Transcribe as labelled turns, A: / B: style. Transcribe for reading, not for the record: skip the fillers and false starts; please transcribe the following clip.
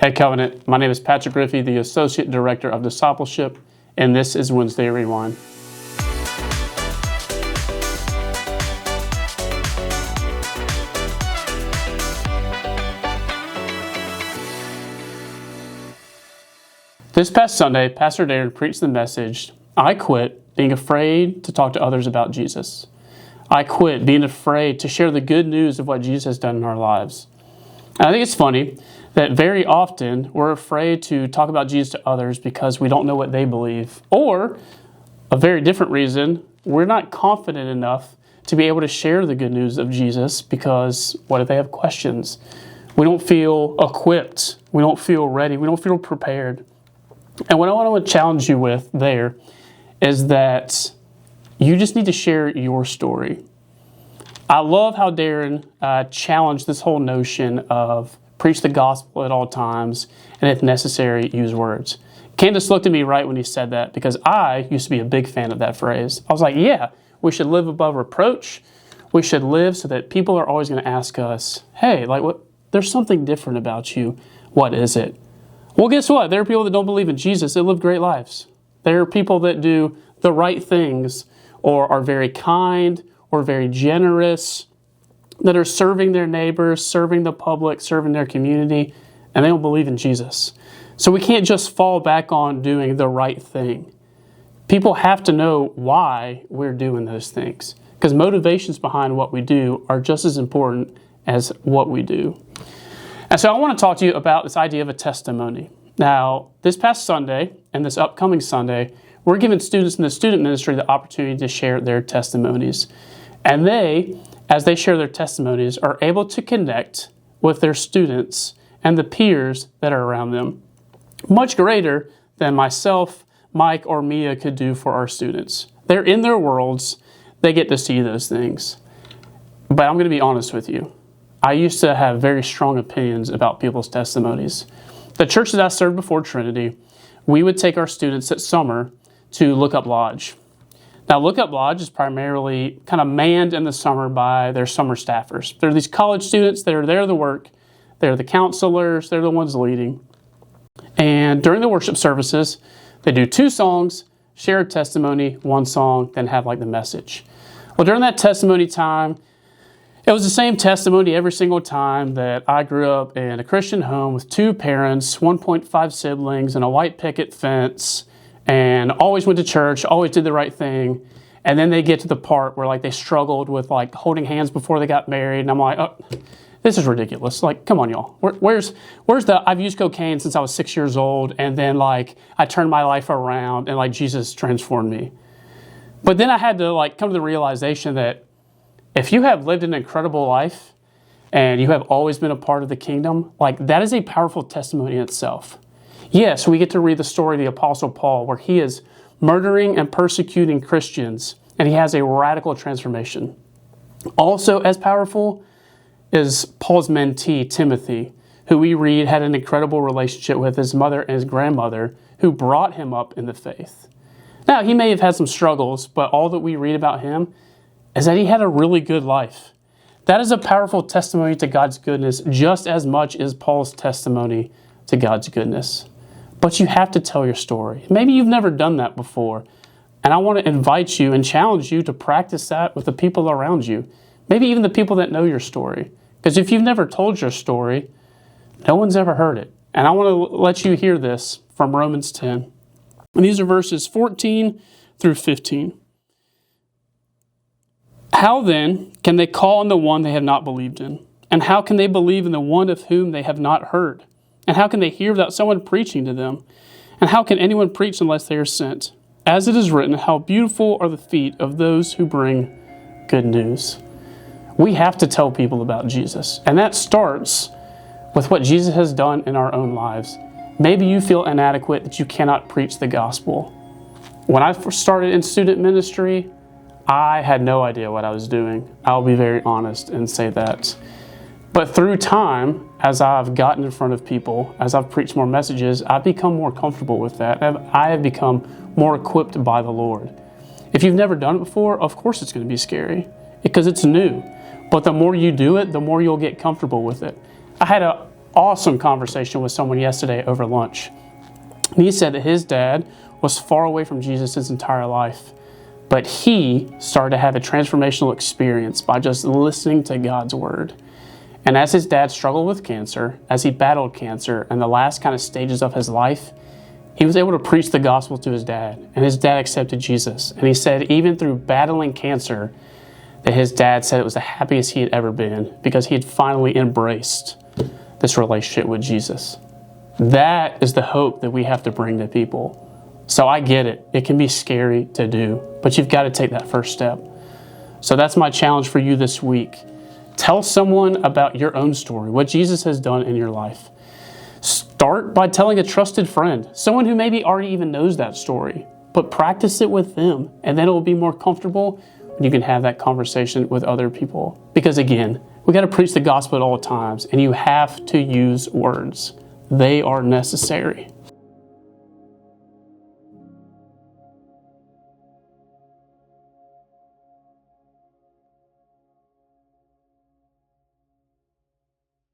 A: Hey Covenant, my name is Pastor Griffey, the Associate Director of Discipleship, and this is Wednesday Rewind. This past Sunday, Pastor Darren preached the message, I quit being afraid to talk to others about Jesus. I quit being afraid to share the good news of what Jesus has done in our lives. And I think it's funny that very often we're afraid to talk about Jesus to others because we don't know what they believe. Or, a very different reason, we're not confident enough to be able to share the good news of Jesus because what if they have questions? We don't feel equipped. We don't feel ready. We don't feel prepared. And what I want to challenge you with there is that you just need to share your story. I love how Darren challenged this whole notion of preach the gospel at all times, and if necessary, use words. Candace looked at me right when he said that because I used to be a big fan of that phrase. I was like, yeah, we should live above reproach. We should live so that people are always going to ask us, hey, there's something different about you. What is it? Well, guess what? There are people that don't believe in Jesus that live great lives. There are people that do the right things or are very kind or very generous, that are serving their neighbors, serving the public, serving their community, and they don't believe in Jesus. So we can't just fall back on doing the right thing. People have to know why we're doing those things, because motivations behind what we do are just as important as what we do. And so I want to talk to you about this idea of a testimony. Now, this past Sunday and this upcoming Sunday, we're giving students in the student ministry the opportunity to share their testimonies. And they, as they share their testimonies, are able to connect with their students and the peers that are around them. Much greater than myself, Mike, or Mia could do for our students. They're in their worlds. They get to see those things. But I'm going to be honest with you. I used to have very strong opinions about people's testimonies. The church that I served before Trinity, we would take our students at summer to Look Up Lodge. Now, Look Up Lodge is primarily kind of manned in the summer by their summer staffers. They're these college students that are there to work. They're the counselors. They're the ones leading. And during the worship services, they do 2 songs, share a testimony, 1 song, then have the message. Well, during that testimony time, it was the same testimony every single time that I grew up in a Christian home with 2 parents, 1.5 siblings, and a white picket fence, and always went to church, always did the right thing. And then they get to the part where they struggled with holding hands before they got married. And I'm like, oh, this is ridiculous. Come on, y'all. Where's the, I've used cocaine since I was 6 years old. And then I turned my life around and Jesus transformed me. But then I had to come to the realization that if you have lived an incredible life and you have always been a part of the kingdom, that is a powerful testimony in itself. Yes, we get to read the story of the Apostle Paul where he is murdering and persecuting Christians and he has a radical transformation. Also as powerful is Paul's mentee, Timothy, who we read had an incredible relationship with his mother and his grandmother who brought him up in the faith. Now, he may have had some struggles, but all that we read about him is that he had a really good life. That is a powerful testimony to God's goodness just as much as Paul's testimony to God's goodness. But you have to tell your story. Maybe you've never done that before. And I want to invite you and challenge you to practice that with the people around you. Maybe even the people that know your story. Because if you've never told your story, no one's ever heard it. And I want to let you hear this from Romans 10. And these are verses 14 through 15. How then can they call on the one they have not believed in? And how can they believe in the one of whom they have not heard? And how can they hear without someone preaching to them? And how can anyone preach unless they are sent? As it is written, how beautiful are the feet of those who bring good news. We have to tell people about Jesus. And that starts with what Jesus has done in our own lives. Maybe you feel inadequate that you cannot preach the gospel. When I first started in student ministry, I had no idea what I was doing. I'll be very honest and say that. But through time, as I've gotten in front of people, as I've preached more messages, I've become more comfortable with that. I have become more equipped by the Lord. If you've never done it before, of course it's going to be scary because it's new. But the more you do it, the more you'll get comfortable with it. I had a awesome conversation with someone yesterday over lunch. And he said that his dad was far away from Jesus his entire life, but he started to have a transformational experience by just listening to God's word. And as his dad struggled with cancer, as he battled cancer in the last kind of stages of his life, he was able to preach the gospel to his dad, and his dad accepted Jesus. And he said even through battling cancer, that his dad said it was the happiest he had ever been because he had finally embraced this relationship with Jesus. That is the hope that we have to bring to people. So I get it. It can be scary to do, but you've got to take that first step. So that's my challenge for you this week. Tell someone about your own story, what Jesus has done in your life. Start by telling a trusted friend, someone who maybe already even knows that story, but practice it with them, and then it will be more comfortable when you can have that conversation with other people. Because again, we got to preach the gospel at all times, and you have to use words. They are necessary.